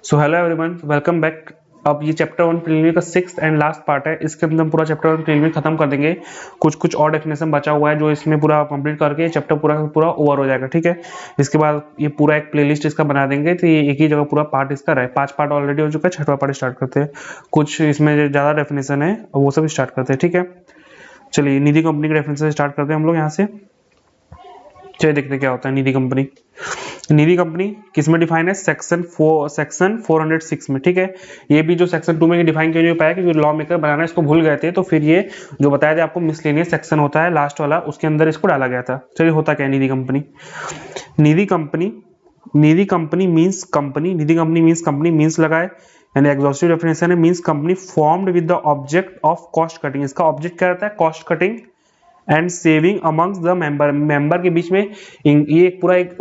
So hello everyone, welcome back. अब ये chapter 1 preliminary का 6th एंड लास्ट पार्ट है। इसके अंदर हम पूरा चैप्टर 1 प्रीलिमिनरी खत्म कर देंगे। कुछ और डेफिनेशन बचा हुआ है जो इसमें पूरा कंप्लीट करके चैप्टर पूरा पूरा ओवर हो जाएगा। ठीक है, इसके बाद ये पूरा एक प्लेलिस्ट इसका बना देंगे, तो ये एक ही जगह पूरा पार्ट इसका रहे। 5 पार्ट ऑलरेडी हो चुका है, 6वां पार्ट स्टार्ट करते हैं। कुछ इसमें ज़्यादा डेफिनेशन है, वो सब स्टार्ट करते हैं। ठीक है, चलिए निधि कंपनी के डेफिनेशन स्टार्ट करते हैं हम लोग यहाँ से। चलिए देखते हैं क्या होता है निधि कंपनी। निधि कंपनी किसमें डिफाइन है? सेक्शन 406 में। ठीक है, ये भी जो सेक्शन 2 में डिफाइन किया नहीं पाया क्योंकि लॉ मेकर बनाना इसको भूल गए थे, तो फिर ये जो बताया था आपको मिसलेनियस सेक्शन होता है लास्ट वाला, उसके अंदर इसको डाला गया था। चलिए होता क्या है निधि कंपनी। निधि कंपनी मींस कंपनी, निधि कंपनी मींस कंपनी, मींस लगाए यानी एग्जॉस्टिव डेफिनेशन है। Means company formed with the object of cost cutting. इसका ऑब्जेक्ट क्या रहता है? Cost cutting and saving amongst the member के बीच में। ये पूरा एक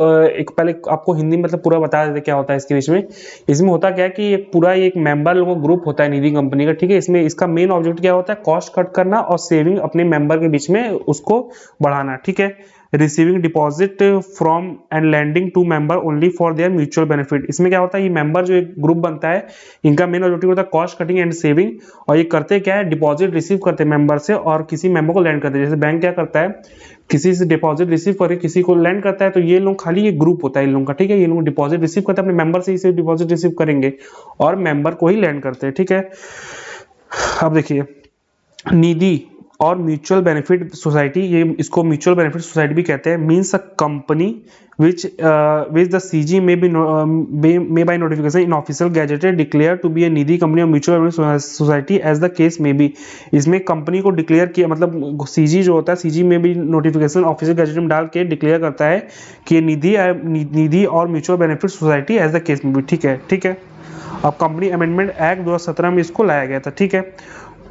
पहले आपको हिंदी मतलब पूरा बता देते क्या होता है इसके बीच में। इसमें होता क्या है कि एक पूरा एक मेंबर लोगों ग्रुप होता है निधि कंपनी का। ठीक है, इसमें इसका मेन ऑब्जेक्ट क्या होता है? कॉस्ट कट करना और सेविंग अपने मेंबर के बीच में उसको बढ़ाना। ठीक है, receiving deposit from and lending to member only for their mutual benefit. इसमें क्या होता है, ये मेंबर जो एक ग्रुप बनता है इनका मेन ऑब्जेक्टिव होता है कॉस्ट कटिंग एंड सेविंग। और ये करते क्या है? डिपॉजिट रिसीव करते हैं मेंबर से और किसी मेंबर को लैंड करते हैं। जैसे बैंक क्या करता है, किसी से डिपॉजिट रिसीव करके किसी को लैंड करता है, तो ये लोग खाली ये ग्रुप होता है इन लोगों का। ठीक है, ये लोग डिपॉजिट रिसीव करते हैं अपने मेंबर से, इसे डिपॉजिट रिसीव करेंगे और मेंबर को ही लैंड करते हैं। ठीक है, अब देखिए निधि और म्यूचुअल बेनिफिट सोसाइटी, ये इसको म्यूचुअल बेनिफिट सोसाइटी भी कहते हैं। Means a company which the CG may by notification in official gazetted declare to be a Nidhi company और mutual benefit society as the case may be। इसमें company को declare किया मतलब CG जो होता है, CG में भी नोटिफिकेशन ऑफिशियल गैजेट में डाल के डिक्लेयर करता है कि निधि और mutual benefit society as the case में भी। ठीक है, ठीक है। अब कंपनी अमेंडमेंट एक्ट 2017 में इसको लाया गया था। ठीक है,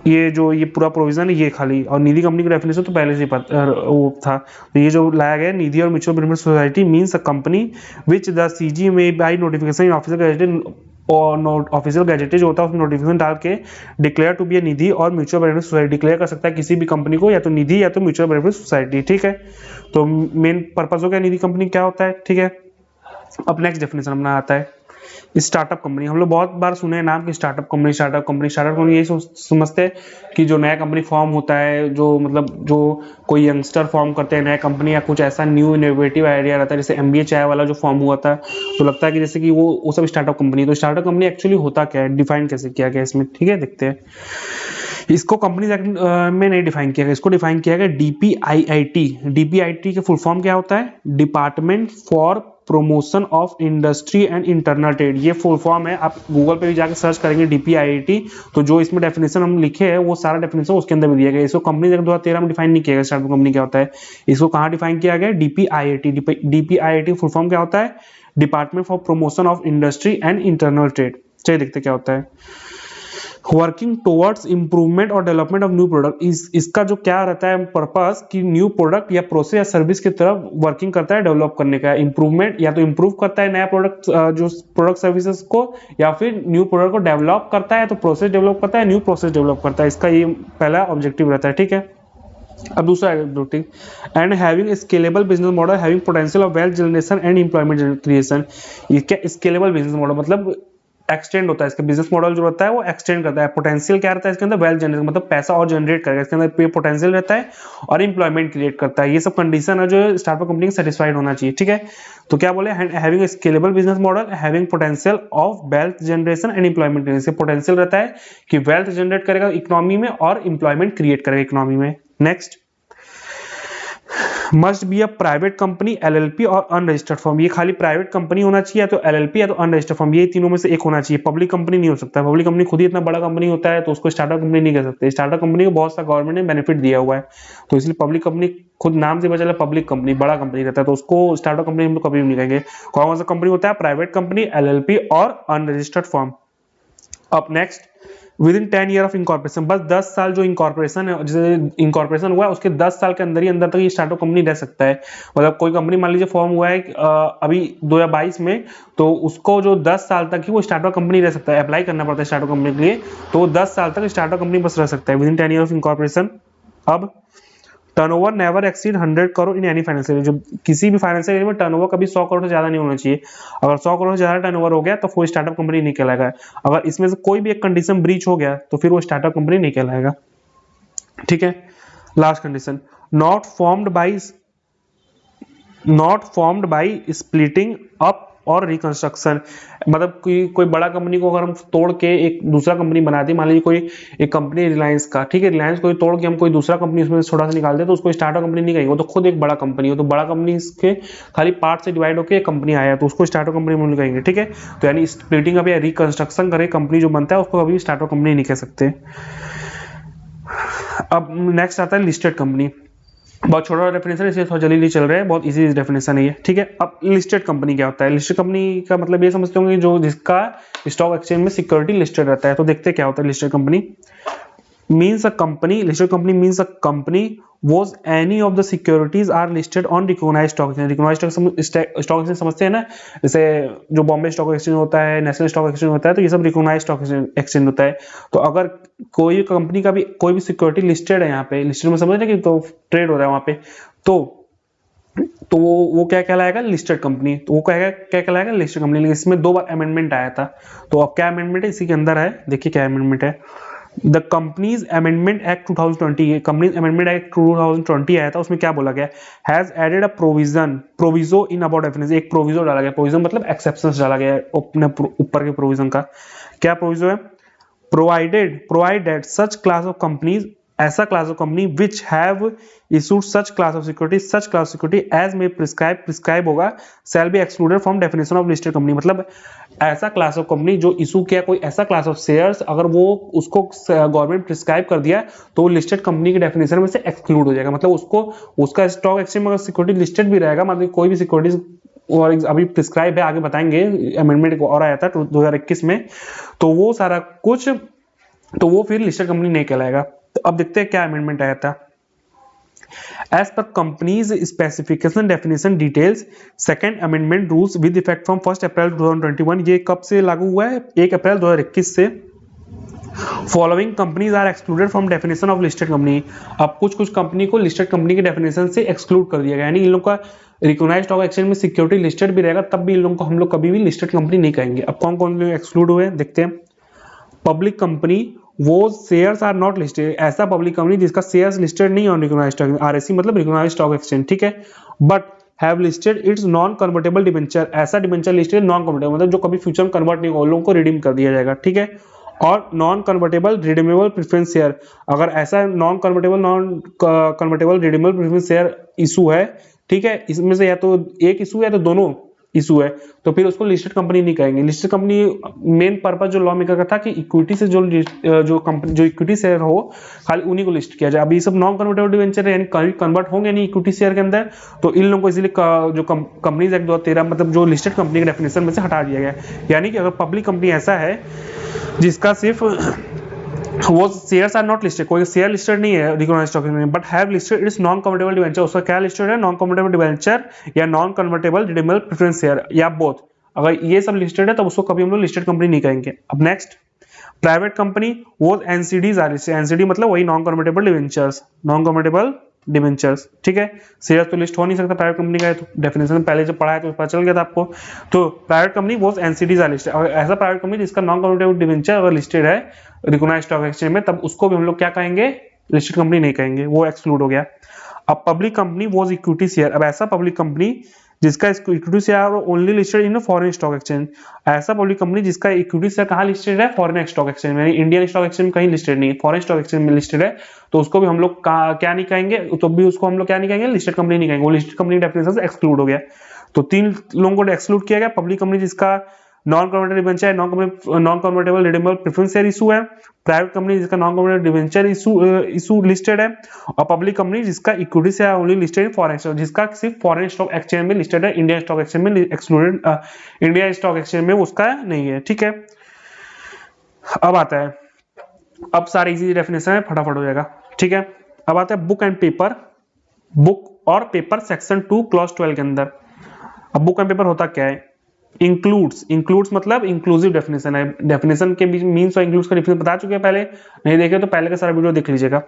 ये पूरा प्रोविजन है ये खाली, और निधि कंपनी का डेफिनेशन तो पहले से वो था। तो ये जो लाया गया निधि और mutual benefit society means a company which the CG में by notification in official gazetted, और ऑफिशियल गैजेटेड जो होता है उसमें नोटिफिकेशन डाल के declare to be a Nidhi और म्यूचुअल बेनिफिट सोसाइटी डिक्लेयर कर सकता है किसी भी कंपनी को, या तो निधि या तो म्यूचुअल बेनिफिट सोसाइटी। ठीक है, तो मेन पर्पज हो गया निधि कंपनी क्या होता है। ठीक है, अब नेक्स्ट डेफिनेशन अपना आता है स्टार्टअप कंपनी। हम लोग बहुत बार सुने हैं नाम कि स्टार्टअप कंपनी यही समझते हैं कि जो नया कंपनी फॉर्म होता है, जो मतलब जो कोई यंगस्टर फॉर्म करते हैं नया कंपनी या कुछ ऐसा न्यू इनोवेटिव आइडिया रहता है, जैसे MBA चाय वाला जो फॉर्म हुआ था, तो लगता है कि जैसे कि वो सब स्टार्टअप कंपनी। तो स्टार्टअप कंपनी एक्चुअली होता क्या है, डिफाइन कैसे किया गया इसमें। ठीक है, देखते हैं। इसको कंपनी में नहीं डिफाइन किया गया, इसको डिफाइन किया गया DPIIT। DPIIT के फुल फॉर्म क्या होता है? Department for promotion of industry and internal trade. ये फुल फॉर्म है, आप गूगल पे भी जाकर सर्च करेंगे DPIIT, तो जो इसमें डेफिनेशन हम लिखे हैं वो सारा डेफिनेशन उसके अंदर भी दिया गया। इसको कंपनी 2013 में डिफाइन नहीं किया गया स्टार्टअप कंपनी क्या होता है। इसको कहाँ डिफाइन किया गया? DPIIT। DPIIT फुल फॉर्म क्या होता है? Department for promotion of industry and internal trade. चलिए देखते क्या होता है। वर्किंग टुवर्ड्स इंप्रूवमेंट और डेवलपमेंट ऑफ न्यू प्रोडक्ट। इसका जो क्या रहता है पर्पस कि न्यू प्रोडक्ट या प्रोसेस या सर्विस की तरफ वर्किंग करता है डेवलप करने का। इंप्रूवमेंट या तो इंप्रूव करता है नया प्रोडक्ट जो प्रोडक्ट सर्विसेज को, या फिर न्यू प्रोडक्ट को डेवलप करता है तो प्रोसेस डेवलप करता है, न्यू प्रोसेस डेवलप करता है। इसका ये पहला ऑब्जेक्टिव रहता है। ठीक है, अब दूसरा objective and having scalable business model having potential of wealth generation and employment creation. ये क्या स्केलेबल बिजनेस मॉडल मतलब एक्सटेंड होता है, इसका बिजनेस मॉडल जो रहता है वो एक्सटेंड करता है। पोटेंशियल क्या रहता है इसके अंदर? वेल्थ जनरेशन मतलब पैसा और जनरेट करेगा, इसके अंदर पोटेंशियल रहता है, और एम्प्लॉयमेंट क्रिएट करता है। ये सब कंडीशन है जो स्टार्टअप कंपनी को सेटिस्फाइड होना चाहिए। ठीक है, तो क्या बोले? Having scalable business model having potential of wealth generation and employment creation. Potential रहता है कि वेल्थ जनरेट करेगा इकोनॉमी में और एम्प्लॉयमेंट क्रिएट करेगा इकोनॉमी में। Next, must be a private company, LLP और अनरजिस्टर्ड फर्म। ये खाली प्राइवेट कंपनी होना चाहिए, या तो LLP या तो अनरजिस्टर्ड फर्म, ये तीनों में से एक होना चाहिए। पब्लिक कंपनी नहीं हो सकता। पब्लिक कंपनी खुद ही इतना बड़ा कंपनी होता है तो उसको स्टार्टअप कंपनी नहीं कह सकते। स्टार्टअप कंपनी को बहुत सा गवर्नमेंट ने बेनिफिट दिया हुआ है, तो इसलिए पब्लिक कंपनी खुद नाम से बचा पब्लिक कंपनी बड़ा कंपनी रहता है, तो उसको स्टार्टअप कंपनी हम लोग कभी भी नहीं कहेंगे। कौन सा कंपनी होता है? प्राइवेट कंपनी, LLP और अनरजिस्टर्ड फर्म। अब next, with in 10 year of incorporation. बस 10 साल जो इंकॉर्पोरेशन है, जैसे इंकॉर्पोरेशन हुआ है उसके 10 साल के अंदर ही अंदर तक ये स्टार्टअप कंपनी रह सकता है। मतलब कोई कंपनी मान लीजिए फॉर्म हुआ है अभी 2022 में, तो उसको जो 10 साल तक ही वो स्टार्टअप कंपनी रह सकता है। अप्लाई करना पड़ता है स्टार्टअप कंपनी के लिए, तो 10 साल तक स्टार्टअप कंपनी बस रह सकता है within 10 year of incorporation. अब turnover never exceed 100 crore in any financial year, जो किसी भी फाइनेंशियल ईयर में टर्नओवर कभी 100 करोड़ से ज्यादा नहीं होना चाहिए। अगर 100 करोड़ से ज्यादा टर्नओवर हो गया तो वो स्टार्टअप कंपनी नहीं कहलाएगा। अगर इसमें से कोई भी एक कंडीशन ब्रीच हो गया तो फिर वो स्टार्टअप कंपनी नहीं कहलाएगा। ठीक है, last condition, not formed by splitting up और रिकंस्ट्रक्शन, मतलब कोई बड़ा कंपनी को अगर हम तोड़ के एक दूसरा कंपनी बना दी, मान लीजिए कोई एक कंपनी रिलायंस का, ठीक है, रिलायंस को तोड़ के हम कोई दूसरा कंपनी उसमें से छोटा सा निकाल दे तो उसको स्टार्टअप कंपनी नहीं कहेंगे, वो तो खुद एक बड़ा कंपनी हो, तो बड़ा कंपनी के खाली पार्ट से डिवाइड होकर एक कंपनी आया तो उसको स्टार्टअप कंपनी नहीं कहेंगे। ठीक है, तो यानी स्प्लिटिंग अप या रिकंस्ट्रक्शन करे कंपनी जो बनता है उसको कभी स्टार्टअप कंपनी नहीं कह सकते। अब नेक्स्ट आता है लिस्टेड कंपनी, बहुत छोटा डेफिनेशन है इसलिए थोड़ा जल्दी चल रहा है, बहुत इजी डेफिनेशन है ये। ठीक है, अब लिस्टेड कंपनी क्या होता है? लिस्टेड कंपनी का मतलब ये समझते होंगे जो जिसका स्टॉक एक्सचेंज में सिक्योरिटी लिस्टेड रहता है। तो देखते हैं क्या होता है listed company. means a company, listed company means a company was any of the securities are listed on recognized stock exchange। recognized stock exchange समझते हैं ना, जैसे जो बॉम्बे स्टॉक एक्सचेंज होता है, नेशनल स्टॉक एक्सचेंज होता है, तो ये सब recognized स्टॉक एक्सचेंज होता है। तो अगर कोई कंपनी का भी कोई भी सिक्योरिटी लिस्टेड है, यहाँ पे लिस्टेड में समझ रहे कि तो ट्रेड हो रहा है वहां पे, तो वो क्या कहलाएगा? Listed company. तो वो क्या कहलाएगा? Listed company. इसमें 2 बार अमेंडमेंट आया था, तो अब क्या अमेंडमेंट है इसी के अंदर है, देखिए क्या अमेंडमेंट है। The companies amendment act 2020, companies amendment act 2020 आया था, उसमें क्या बोला गया? Has added a proviso in about definition, एक प्रोविजो डाला गया, प्रोविजन मतलब एक्सेप्शंस डाला गया अपने ऊपर के प्रोविजन का। क्या प्रोविजो है? Provided such class of companies, ऐसा class of company which have issued such class of security as में प्रिस्क्राइब होगा shall be excluded from definition of listed company. मतलब ऐसा क्लास ऑफ कंपनी जो इशू किया कोई ऐसा क्लास ऑफ शेयर्स, अगर वो उसको गवर्नमेंट प्रिस्क्राइब कर दिया तो वो लिस्टेड कंपनी के डेफिनेशन में से एक्सक्लूड हो जाएगा। मतलब उसको उसका स्टॉक एक्सचेंज में अगर सिक्योरिटी लिस्टेड भी रहेगा, मतलब कोई भी सिक्योरिटीज और अभी प्रिस्क्राइब है, आगे बताएंगे, अमेंडमेंट और आया था 2021 में, तो वो सारा कुछ, तो वो फिर लिस्टेड कंपनी नहीं कहलाएगा। तो अब देखते हैं क्या अमेंडमेंट आया था। As per companies specification definition details, second amendment rules with effect from 1 April 2021, ये कब से लागू हुआ है? 1 अप्रैल 2021 से। Following companies are excluded from definition of listed company, अब कुछ कंपनी को लिस्टेड कंपनी के डेफिनेशन से एक्सक्लूड कर दिया गया, यानी इन लोग का रिकॉग्नाइज्ड स्टॉक एक्सचेंज में सिक्योरिटी लिस्टेड भी रहेगा तब भी इन लोगों को हम लोग कभी भी लिस्टेड कंपनी नहीं कहेंगे। अब कौन कौन लोग एक्सक्लूड हुए देखते हैं। पब्लिक कंपनी वो शेयर्स आर नॉट लिस्टेड, ऐसा पब्लिक कंपनी जिसका शेयर्स लिस्टेड नहीं ऑन रिकॉग्नाइज्ड स्टॉक, आरएससी मतलब रिकॉग्नाइज्ड स्टॉक एक्सचेंज, ठीक है, but have listed it's non convertible debenture, ऐसा डिबेंचर लिस्टेड नॉन कन्वर्टेबल मतलब जो कभी फ्यूचर में कन्वर्ट नहीं होगा, लोगों को रिडीम कर दिया जाएगा, ठीक है। और non convertible redeemable preference share, अगर ऐसा non convertible redeemable preference share issue है, ठीक है, इसमें से या तो एक इशू है तो दोनों इशू है, तो फिर उसको लिस्टेड कंपनी नहीं कहेंगे। लिस्टेड कंपनी मेन पर्पस जो लॉ मेकर का था कि इक्विटी से जो कंपनी जो इक्विटी शेयर हो खाली उन्हीं को लिस्ट किया जाए। अभी ये सब नॉन कन्वर्टेबल डिबेंचर यानी कन्वर्ट होंगे नहीं इक्विटी शेयर के अंदर, तो इन लोगों को इसीलिए जो कंपनीज एक्ट 2013 मतलब जो लिस्टेड कंपनी के डेफिनेशन में से हटा दिया गया। यानी कि अगर पब्लिक कंपनी ऐसा है जिसका सिर्फ वो शेयर्स आर नॉट लिस्टेड, कोई शेयर लिस्टेड नहीं है रिकॉग्नाइज्ड स्टॉक में, but have listed it's non convertible debenture, उसका क्या लिस्टेड है? नॉन कन्वर्टेबल डिबेंचर या non convertible redeemable preference share या बोथ, अगर ये सब लिस्टेड है तब उसको कभी हम लोग लिस्टेड कंपनी नहीं कहेंगे। अब नेक्स्ट, प्राइवेट कंपनी वो एनसीडीज आर लिस्टेड, एनसीडी मतलब वही नॉन कन्वर्टेबल डिबेंचर्स, ठीक है, शेयर तो लिस्ट हो नहीं सकता प्राइवेट कंपनी का, तो डेफिनेशन पहले जब पढ़ा है तो पता चल गया था आपको। तो प्राइवेट कंपनी वो एनसीडीज आर लिस्टेड, अगर ऐसा प्राइवेट कंपनी जिसका नॉन कन्वर्टेबल डिबेंचर अगर लिस्टेड है रिकॉग्नाइज्ड स्टॉक एक्सचेंज में, तब उसको भी हम लोग क्या कहेंगे? लिस्टेड कंपनी नहीं कहेंगे, वो एक्सक्लूड हो गया। अब पब्लिक कंपनी वो इक्विटी शेयर, अब ऐसा पब्लिक कंपनी जिसका equity share only listed in foreign stock exchange, ऐसा पब्लिक कंपनी जिसका इक्विटी शेयर कहाँ लिस्टेड है? फॉरेन स्टॉक एक्सचेंज में, इंडियन स्टॉक एक्सचेंज में कहीं लिस्टेड नहीं है, फॉरेन स्टॉक एक्सचेंज में लिस्टेड है, तो उसको भी हम लोग क्या नहीं कहेंगे? तो भी उसको हम लोग क्या नहीं कहेंगे? लिस्टेड कंपनी नहीं कहेंगे, वो लिस्टेड कंपनी डेफिनेशन से एक्सक्लूड हो गया। तो 3 लोगों को एक्सक्लूड किया गया, पब्लिक कंपनी जिसका नॉन कन्वर्टेबल डिबेंचर है, non convertible redeemable preference share issue है, प्राइवेट कंपनी जिसका non convertible debenture issue listed है, और पब्लिक कंपनी जिसका equity share only listed in foreign stock, जिसका सिर्फ फॉरेन स्टॉक एक्सचेंज में लिस्टेड है, इंडियन स्टॉक एक्सचेंज में एक्सक्लूडेड, इंडियन स्टॉक एक्सचेंज में उसका नहीं है, ठीक है। अब आता है, अब सारी इजी डेफिनेशन है, फटाफट हो जाएगा, ठीक है। अब आता है बुक एंड पेपर, बुक और पेपर सेक्शन 2 क्लॉज 12 के अंदर। अब बुक एंड पेपर होता क्या है? इंक्लूड्स मतलब इंक्लूसिव डेफिनेशन है। डेफिनेशन के बीच मीन्स और इंक्लूड्स का डिफरेंस बता चुके हैं पहले, नहीं देखे तो पहले का सारा वीडियो देख लीजिएगा।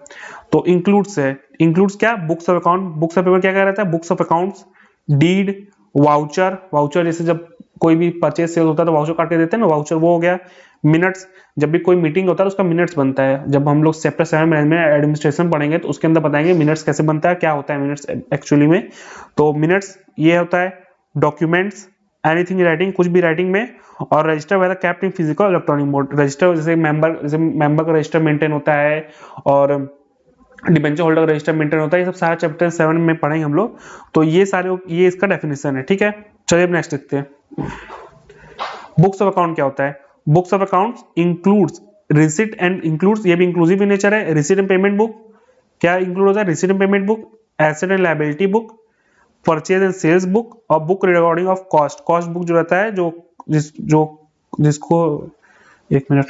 तो इंक्लूड्स है, इंक्लूड्स क्या, books of account, books of paper क्या कह रहा था, books of accounts, deed, voucher, voucher जैसे जब कोई भी परचेज सेल होता है तो वाउचर काट के देते हैं ना, वाउचर वो हो गया। मिनट्स, जब भी कोई मीटिंग होता है उसका मिनट्स बनता है। जब हम लोग चैप्टर 7 मैनेजमेंट एडमिनिस्ट्रेशन पढ़ेंगे तो उसके अंदर बताएंगे मिनट्स कैसे बनता है, क्या होता है मिनट्स एक्चुअली में। तो मिनट्स ये होता है। डॉक्यूमेंट्स, एनीथिंग राइटिंग, कुछ भी राइटिंग में। और register whether kept in physical electronic mode, register जैसे मेंबर का रजिस्टर मेंटेन होता है और डिबेंचर होल्डर का रजिस्टर मेंटेन होता है। ये सब सारा चैप्टर 7 में पढ़ेंगे हम लोग। तो ये सारे, ये इसका डेफिनेशन है, ठीक है। चलिए अब नेक्स्ट देखते हैं। बुक्स ऑफ अकाउंट क्या होता है। Books of accounts includes receipt and includes, ये भी इंक्लूसिव इन नेचर है। रिसिट एंड पेमेंट बुक क्या इंक्लूड होता है, receipt and payment book, asset and liability book, purchase and sales book और book recording of cost. Cost book जो रहता है जिसको एक मिनट,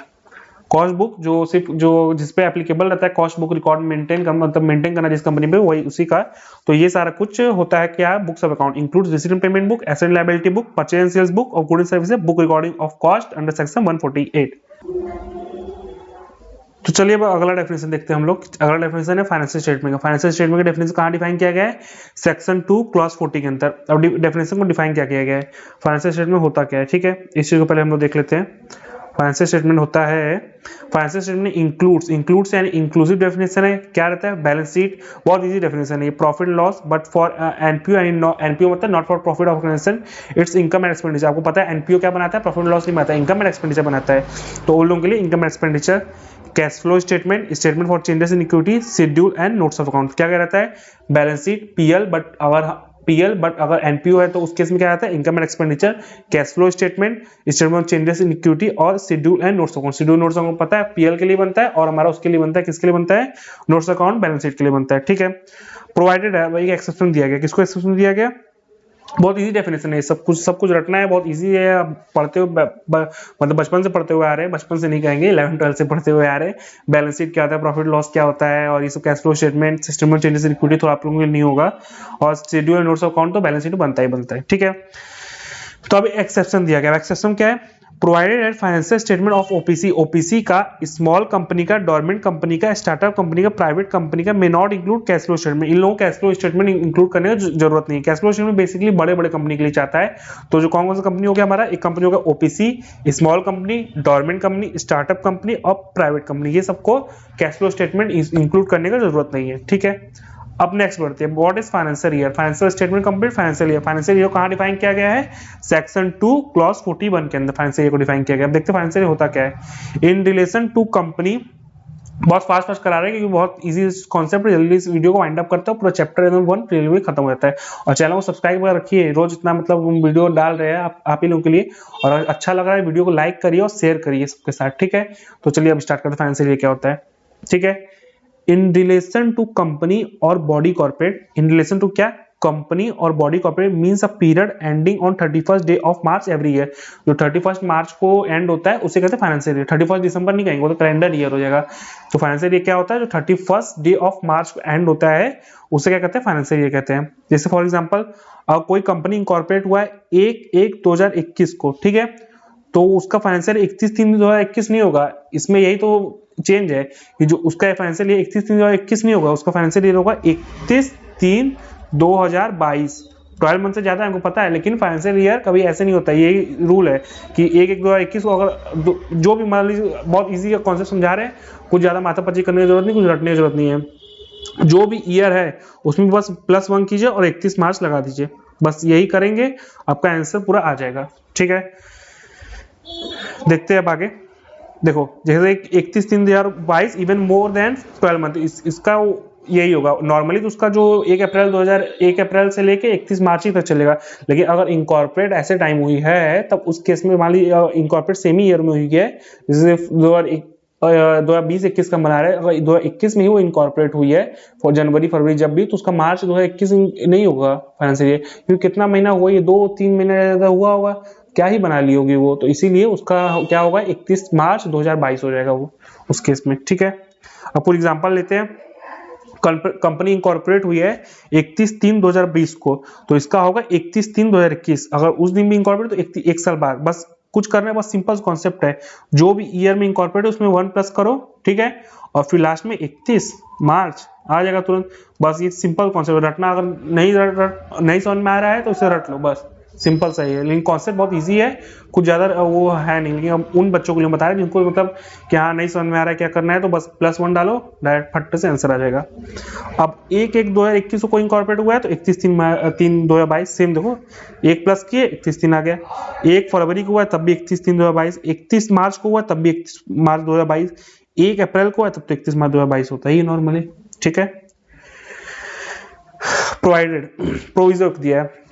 कॉस्ट बुक जो सिर्फ जो जिसपे एप्लीकेबल रहता है, कॉस्ट बुक रिकॉर्ड मेंटेन करना, मतलब मेंटेन करना जिस कंपनी पे, वही उसी का। तो ये सारा कुछ होता है क्या, books of account includes receipt and payment book, asset liability book, purchase and sales book और goods and services book recording of cost under section 148। तो चलिए अब अगला डेफिनेशन देखते हैं हम लोग। अगला डेफिनेशन है फाइनेंशियल स्टेटमेंट का। फाइनेंशियल स्टेटमेंट का डेफिनेशन कहाँ डिफाइन किया गया है, सेक्शन 2 क्लॉज 40 के अंदर। अब डेफिनेशन को डिफाइन क्या किया गया है, फाइनेंशियल स्टेटमेंट होता क्या है, ठीक है। इस चीज को पहले हम लोग देख लेते हैं। फाइनेंशियल स्टेटमेंट होता है, फाइनेंशियल स्टेटमेंट इंक्लूड्स यानी इंक्लूसिव डेफिनेशन है। क्या रहता है, बैलेंस शीट, बहुत इजी डेफिनेशन है ये। Profit loss but for NPO and NPO मतलब not for profit of organisation, its income and expenditure. आपको पता है एनपीओ क्या बनाता है, प्रॉफिट लॉस नहीं बनाता है, इनकम एंड एक्सपेंडिचर बनाता है। तो उन लोगों के लिए income and expenditure. Cash flow statement, statement for changes in equity, schedule and notes of account. क्या रहता है, बैलेंस शीट, पीएल बट अगर एनपीओ है तो उस केस में क्या आता है, income and expenditure. Cash flow statement, statement of changes in equity और schedule and notes account. Schedule notes account पता है पीएल के लिए बनता है और हमारा उसके लिए बनता है, किसके लिए बनता है, नोट्स अकाउंट बैलेंस शीट के लिए बनता है, ठीक है। प्रोवाइडेड है भाई, एक्सेप्शन दिया गया, किसको एक्सेप्शन दिया गया, बहुत इजी डेफिनेशन है। सब कुछ रटना है, बहुत इजी है। आप पढ़ते हुए मतलब बचपन से पढ़ते हुए आ रहे हैं, बचपन से नहीं कहेंगे, 11 12 से पढ़ते हुए आ रहे हैं। बैलेंस शीट क्या होता है, प्रॉफिट लॉस क्या होता है और ये सब, कैश फ्लो स्टेटमेंट, सिस्टम में चेंजेस इन इक्विटी तो आप लोगों को नहीं होगा, और schedule and notes of account तो बैलेंस शीट बनता है, ठीक है। तो अब एक्सेप्शन दिया गया, एक्सेप्शन क्या है, provided at financial statement of OPC, OPC का, स्मॉल कंपनी का, डोरमेंट कंपनी का, स्टार्टअप कंपनी का, प्राइवेट कंपनी का, may not include cash flow statement. इन लोगों को कैश फ्लो स्टेटमेंट इंक्लूड करने की जरूरत नहीं है। कैश फ्लो स्टेटमेंट बेसिकली बड़े बड़े कंपनी के लिए चाहता है। तो जो कौन कौन सा कंपनी हो गया हमारा, एक कंपनी होगा OPC, small company, dormant company, startup company और प्राइवेट कंपनी, ये सबको कैश फ्लो स्टेटमेंट इंक्लूड करने की जरूरत नहीं है, ठीक है। अब नेक्स्ट बढ़ते हैं, what is financial year, financial statement complete, financial year. Financial year कहाँ डिफाइन किया गया है, सेक्शन 2 क्लॉज 41 के अंदर फाइनेंशियल ईयर को डिफाइन किया गया। अब देखते हैं फाइनेंशियल ईयर होता क्या है। इन रिलेशन टू कंपनी, बहुत फास्ट करा रहे हैं क्योंकि बहुत इजी कॉन्सेप्ट है। जल्दी इस वीडियो को वाइंड अप करते हो, पूरा चैप्टर 1 प्रीलिमिनरी खत्म हो जाता है। और चैनल को सब्सक्राइब कर रखिए, रोज इतना मतलब वीडियो डाल रहे हैं आप ही लोगों के लिए, और अच्छा लग रहा है वीडियो को लाइक करिए और शेयर करिए सबके साथ, ठीक है। तो चलिए अब स्टार्ट करते हैं फाइनेंशियल ईयर क्या होता है, ठीक है। इन रिलेशन टू कंपनी और body corporate, in relation to क्या, कंपनी और body corporate means a period ending on 31st day of March every year. जो 31st मार्च को एंड होता है उसे कहते हैं फाइनेंशियल ईयर। 31st दिसंबर नहीं कहेंगे, वो तो कैलेंडर ईयर हो जाएगा। तो फाइनेंशियल ईयर क्या होता है, जो 31st डे ऑफ मार्च को एंड होता है उसे क्या कहते हैं, फाइनेंशियल ईयर कहते हैं। जैसे फॉर एग्जाम्पल कोई कंपनी इंकॉर्पोरेट हुआ है 1/1/2021 को, ठीक है, तो उसका फाइनेंशियल 31/3/2021 नहीं होगा। इसमें यही तो चेंज है कि जो उसका फाइनेंशियल ईयर 31/3/2021 नहीं होगा, उसका फाइनेंशियल ईयर होगा 31/3/2022। 12 मंथ से ज्यादा हमको पता है, लेकिन फाइनेंशियल ईयर कभी ऐसे नहीं होता। यही रूल है कि 1/1/2021 को अगर जो भी मान लीजिए, बहुत इजी कॉन्सेप्ट समझा रहे हैं, कुछ ज्यादा माथापच्ची करने की जरूरत नहीं, कुछ रटने की जरूरत नहीं है। जो भी ईयर है उसमें बस +1 कीजिए और 31 मार्च लगा दीजिए, बस यही करेंगे, आपका आंसर पूरा आ जाएगा, ठीक है। देखते हैं अब आगे। देखो जैसे 31/3/2022 इवन मोर देन 12 मंथ, इसका यही होगा नॉर्मली। तो उसका जो 1 अप्रैल से लेके 31 मार्च ही तक चलेगा। लेकिन अगर इनकॉर्पोरेट ऐसे टाइम हुई है तब उस केस में मान ली इनकॉर्पोरेट सेम ही ईयर में हुई है, जैसे 2020-21 का बना रहे हैं, अगर 2021 में ही वो इनकॉर्पोरेट हुई है जनवरी फरवरी जब भी, तो उसका मार्च 2021 नहीं होगा फाइनेंशियल ईयर, क्योंकि कितना महीना हुआ, ये 2-3 महीने ज्यादा हुआ होगा, क्या ही बना ली होगी वो। तो इसीलिए उसका क्या होगा, 31 मार्च 2022 हो जाएगा वो उस केस में, ठीक है। अब फॉर एग्जांपल लेते हैं, कंपनी इंकॉर्पोरेट हुई है 31/3/2020 को, तो इसका होगा 31/3/2021। अगर उस दिन भी इंकॉर्पोरेट तो एक साल बाद। बस कुछ करना है, बस सिंपल कॉन्सेप्ट है, जो भी ईयर में इंकॉर्पोरेट है उसमें 1 प्लस करो, ठीक है, और फिर लास्ट में 31 मार्च आ जाएगा तुरंत। बस ये सिंपल कॉन्सेप्ट रटना, अगर नहीं समझ में आ रहा है तो इसे रट लो, बस सिंपल सा ही है, लेकिन कॉन्सेप्ट बहुत इजी है, कुछ ज्यादा वो है नहीं, लेकिन हम उन बच्चों के लिए बता रहे हैं जिनको मतलब कि हाँ नहीं समझ में आ रहा है क्या करना है, तो बस +1 डालो, डायरेक्ट फट से आंसर आ जाएगा। अब 1/1/2021 को कोई इंकॉर्पोरेट हुआ है तो 31/3/2022 सेम देखो, 1 प्लस किए 31/3 आ गया। 1 फरवरी को हुआ है तब भी 31/3/2022, 31 मार्च को हुआ तब भी 31 मार्च 2022, 1 अप्रैल को है तब तो 31 मार्च 2022 होता ही नॉर्मली, ठीक है। प्रोवाइडेड प्रोविजन दिया है,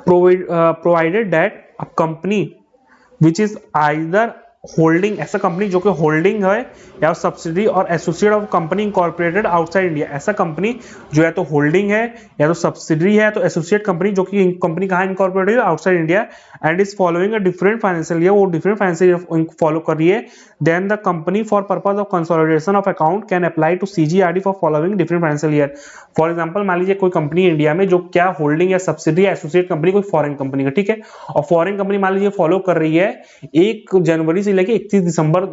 provided that a company which is either holding, ऐसा कंपनी जो कि होल्डिंग है या सब्सिडी और associate of company incorporated outside India, ऐसा कंपनी जो है तो होल्डिंग है या तो सब्सिडी है तो एसोसिएट कंपनी जो कि कंपनी कहाँ इंकॉर्पोरेटेड है, outside India, and is following a different financial year, वो डिफरेंट फाइनेंशियल ईयर फॉलो कर रही है, then the company for purpose of consolidation of account can apply to CGRD for following different financial year. For example मान लीजिए कोई company India में जो क्या होल्डिंग या सब्सिडी या एसोसिएट कंपनी कोई फॉरेन कंपनी का, ठीक है, और फॉरेन कंपनी मान लीजिए फॉलो कर रही है 1 जनवरी से लेके 31 दिसंबर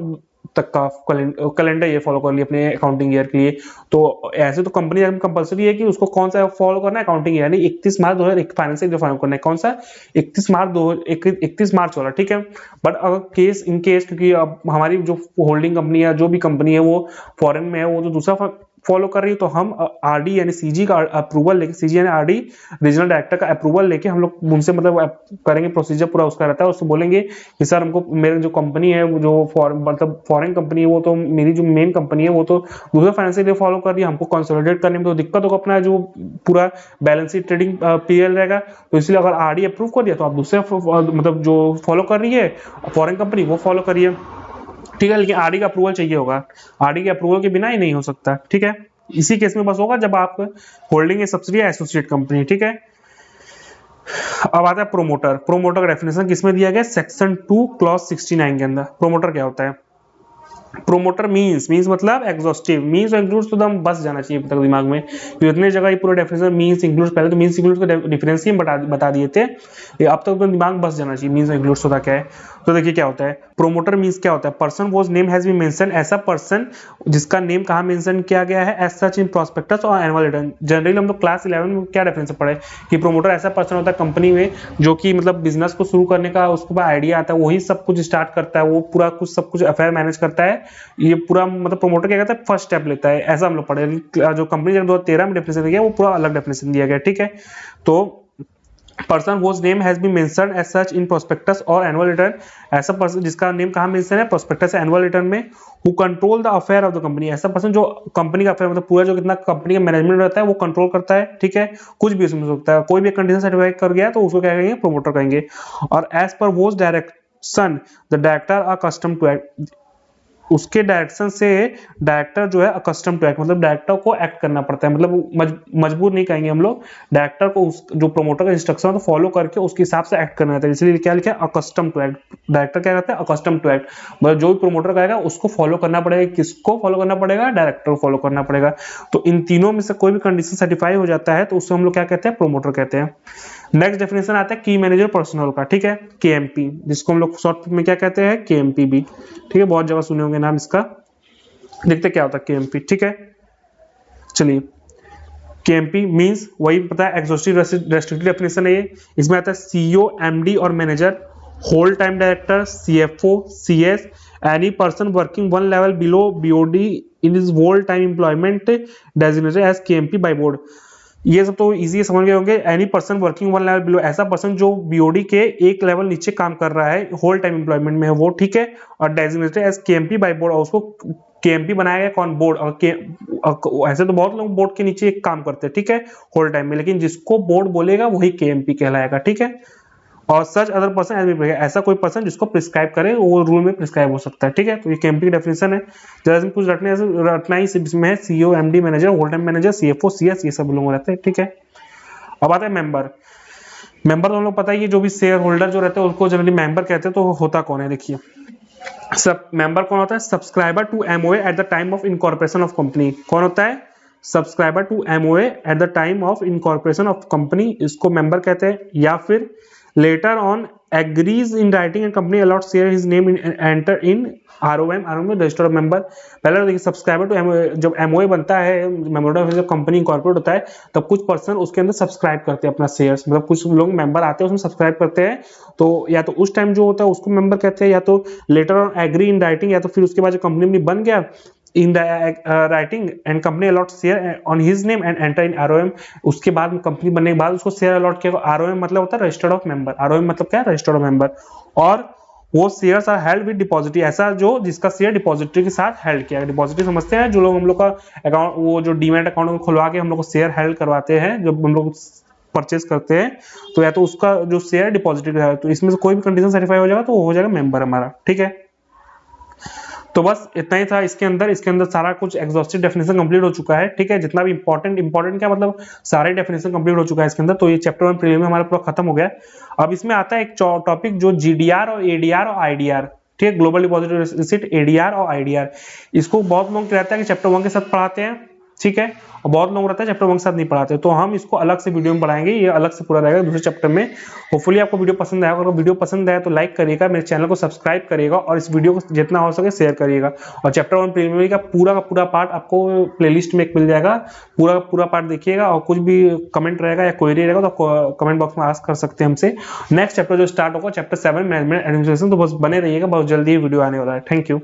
तक का कैलेंडर ईयर फॉलो कर लिया अपने अकाउंटिंग ईयर के लिए, तो ऐसे तो कंपनी कंपलसरी है कि उसको कौन सा फॉलो करना है, अकाउंटिंग ईयर, यानी 31 मार्च 2001 फाइनेंशियल ईयर फॉलो करना है, कौन सा 31 मार्च वाला, ठीक है। बट अगर केस इन केस, क्योंकि अब हमारी जो होल्डिंग कंपनी है, जो भी कंपनी है वो फॉरेन में है, वो तो दूसरा फॉलो कर रही है, तो हम आरडी यानी सीजी का अप्रूवल लेके, सीजी यानी आरडी रीजनल डायरेक्टर का अप्रूवल लेके हम लोग उनसे मतलब करेंगे, प्रोसीजर पूरा उसका रहता है, उससे बोलेंगे कि सर हमको मेरे जो कंपनी है वो जो मतलब फॉरेन कंपनी है, वो तो मेरी जो मेन कंपनी है वो तो दूसरा फाइनेंशियल ईयर फॉलो कर रही है, हमको कंसोलिडेट करने में तो दिक्कत होगा, अपना जो पूरा बैलेंस शीट ट्रेडिंग पीरियड रहेगा, तो इसलिए अगर आरडी अप्रूव कर दिया तो आप दूसरे मतलब जो फॉलो कर रही है फॉरेन कंपनी वो फॉलो करिए, ठीक है। लेकिन आरडी का अप्रूवल चाहिए होगा, आरडी के अप्रूवल के बिना ही नहीं हो सकता, ठीक है। इसी केस में बस होगा जब आप होल्डिंग है सब्सिडी एसोसिएट कंपनी, ठीक है। अब आता है प्रोमोटर। प्रोमोटर का डेफिनेशन किसमें दिया गया, सेक्शन 2 क्लॉज 69 के अंदर। प्रोमोटर क्या होता है, प्रोमोटर मींस मतलब एग्जॉस्टिव, मींस इंक्लूड्स तो एकदम बस जाना चाहिए तक दिमाग में, तो इतने जगह ये पूरा डेफिनेशन मींस इंक्लूड्स, पहले तो मींस इंक्लूड्स का डिफरेंस ही बता दिए थे, अब तक तो दिमाग बस जाना चाहिए मींस इंक्लूड्स होता क्या है। तो देखिए क्या होता है, प्रोमोटर मींस क्या होता है, person whose name has been mention, ऐसा पर्सन जिसका नेम कहाँ मेंशन किया गया है, एज सच इन प्रोस्पेक्टस और एनुअल रिटर्न। जनरली हम लोग क्लास 11 में क्या डेफिनेशन पढ़े कि प्रोमोटर ऐसा पर्सन होता है कंपनी में जो कि मतलब बिजनेस को शुरू करने का उसको आइडिया आता है, वही सब कुछ स्टार्ट करता है, वो पूरा कुछ सब कुछ अफेयर मैनेज करता है, ये पूरा मतलब प्रोमोटर क्या करता है, फर्स्ट स्टेप लेता है, ऐसा हम लोग पढ़े। जो कंपनी 2013 में डेफिनेशन दिया वो पूरा अलग डेफिनेशन दिया गया, ठीक है। तो person whose name has been mentioned as such in prospectus और एनुअल रिटर्न, ऐसा पर्सन जिसका नेम कहाँ मेंशन है, प्रोस्पेक्टस या एनुअल रिटर्न में, who control the affair of the company, ऐसा पर्सन जो कंपनी का अफेयर मतलब पूरा जो कितना कंपनी का मैनेजमेंट रहता है वो कंट्रोल करता है, ठीक है। कुछ भी उसमें हो सकता है, कोई भी कंडीशन सेटिस्फाई कर गया तो उसको क्या कहेंगे, प्रोमोटर कहेंगे। और as per whose direction the director are custom to act, उसके डायरेक्शन से डायरेक्टर जो है अकस्टम टू एक्ट, मतलब डायरेक्टर को एक्ट करना पड़ता है, मतलब मजबूर नहीं कहेंगे हम लोग, डायरेक्टर को जो प्रोमोटर का इंस्ट्रक्शन तो फॉलो करके उसके हिसाब से एक्ट करना रहता है, इसलिए क्या लिखा है, अकस्टम टू एक्ट। डायरेक्टर क्या कहता है, अकस्टम टू एक्ट, मतलब जो भी प्रोमोटर कहेगा उसको फॉलो करना पड़ेगा, किसको फॉलो करना पड़ेगा, डायरेक्टर को फॉलो करना पड़ेगा। तो इन तीनों में से कोई भी कंडीशन सर्टिफाई हो जाता है तो उससे हम लोग क्या कहते हैं, प्रोमोटर कहते हैं। नेक्स्ट डेफिनेशन आता है की मैनेजर पर्सनल का, ठीक है, केएमपी, जिसको हम लोग शॉर्ट में क्या कहते हैं, केएमपी भी, ठीक है, बहुत जगह सुने होंगे नाम इसका। देखते क्या होता है केएमपी, ठीक है। चलिए, केएमपी मींस वही पता है, एग्जॉस्टिव रेस्ट्रिक्टिव डेफिनेशन है ये। इसमें आता है सीईओ, एमडी और manager, whole time director, CFO, CS, any person working one level below BOD in his whole time employment designated as KMP by board. ये सब तो इजी समझ गए होंगे। Any person working one level below, ऐसा पर्सन जो बीओडी के एक लेवल नीचे काम कर रहा है, होल टाइम एम्प्लॉयमेंट में है वो, ठीक है। और designated as KMP by board, और उसको केएमपी बनाया गया कौन, बोर्ड। और ऐसे तो बहुत लोग बोर्ड के नीचे एक काम करते हैं, ठीक है, होल टाइम में, लेकिन जिसको बोर्ड बोलेगा वही केएमपी कहलाएगा, ठीक है। और such other person as be, ऐसा कोई पर्सन जिसको प्रिस्क्राइब करे वो रूल में प्रिस्क्राइब हो सकता है, ठीक है। तो ये केएमपी की डेफिनेशन है। जैसे कुछ रटना ही इसमें है, CEO, MD, manager, whole time manager, CFO, CS, ये सब लोग रहते हैं, ठीक है। अब आता है मेंबर। मेंबर तो हम लोग पता ही है, जो भी शेयर होल्डर जो रहते हैं उसको जनरली मेंबर कहते हैं। तो होता कौन है, देखिए सब मेंबर कौन होता है, subscriber to MOA at the time of incorporation of company. कौन होता है, subscriber to MOA at the time of incorporation of company, इसको मेंबर कहते हैं। या फिर letter on agrees in writing and company allot share his name enter in ROM register of member. पहले तो देखिए सब्सक्राइबर टू एमओए, जब MOA बनता है मेमोरेंडम ऑफ जब कंपनी इनकॉर्पोरेट होता है तब कुछ पर्सन उसके अंदर सब्सक्राइब करते हैं अपना शेयर्स, मतलब कुछ लोग मेंबर आते हैं उसमें सब्सक्राइब करते हैं। तो या तो उस टाइम जो होता है उसको मेंबर कहते हैं, या तो letter on agree in writing, या तो फिर उसके बाद जो कंपनी बन गया in the writing and company allot share on his name and enter in ROM, उसके बाद कंपनी बनने के बाद उसको शेयर अलॉट किया। ROM मतलब होता है रजिस्टर्ड ऑफ मेंबर, ROM मतलब क्या है, रजिस्टर्ड ऑफ मेंबर। और वो shares are held with depository, ऐसा जो जिसका शेयर डिपॉजिटरी के साथ हेल्ड किया। डिपॉजिटरी समझते हैं, जो लोग हम लोग का अकाउंट, वो जो डीमैट अकाउंट खुलवा के हम लोग को शेयर हेल्ड करवाते हैं, जब हम लोग परचेज करते हैं, तो या तो उसका जो शेयर डिपॉजिटरी का है, तो इसमें से कोई भी कंडीशन सेटिस्फाई हो जाएगा तो वो हो जाएगा मेंबर हमारा, ठीक है। तो बस इतना ही था इसके अंदर सारा कुछ एग्जॉस्टिव डेफिनेशन कंप्लीट हो चुका है, ठीक है। जितना भी इंपॉर्टेंट क्या मतलब सारे डेफिनेशन कंप्लीट हो चुका है इसके अंदर। तो ये चैप्टर 1 प्रीलिम हमारा पूरा खत्म हो गया। अब इसमें आता है एक टॉपिक जो जीडीआर और एडीआर और आईडीआर, ठीक है, ग्लोबल डिपॉजिटरी रिसीट, एडीआर और आईडीआर। इसको बहुत लोग रहता है कि चैप्टर 1 के साथ पढ़ाते हैं, ठीक है, और बहुत लोग रहता है चैप्टर 1 के साथ नहीं पढ़ाते, तो हम इसको अलग से वीडियो में पढ़ाएंगे, ये अलग से पूरा रहेगा दूसरे चैप्टर में। होपफुली आपको वीडियो पसंद आएगा, अगर वीडियो पसंद आए तो लाइक करिएगा, मेरे चैनल को सब्सक्राइब करिएगा और इस वीडियो को जितना हो सके शेयर करिएगा। और चैप्टर 1 प्रीलिमिनरी का पूरा पार्ट आपको प्लेलिस्ट में एक मिल जाएगा, पूरा पार्ट देखिएगा। और कुछ भी कमेंट रहेगा या क्वेरी रहेगा तो कमेंट बॉक्स में आस्क कर सकते हैं हमसे। नेक्स्ट चैप्टर जो स्टार्ट होगा चैप्टर 7 मैनेजमेंट एडमिनिस्ट्रेशन, तो बस बने रहिएगा, बहुत जल्दी वीडियो आने वाला है। Thank you.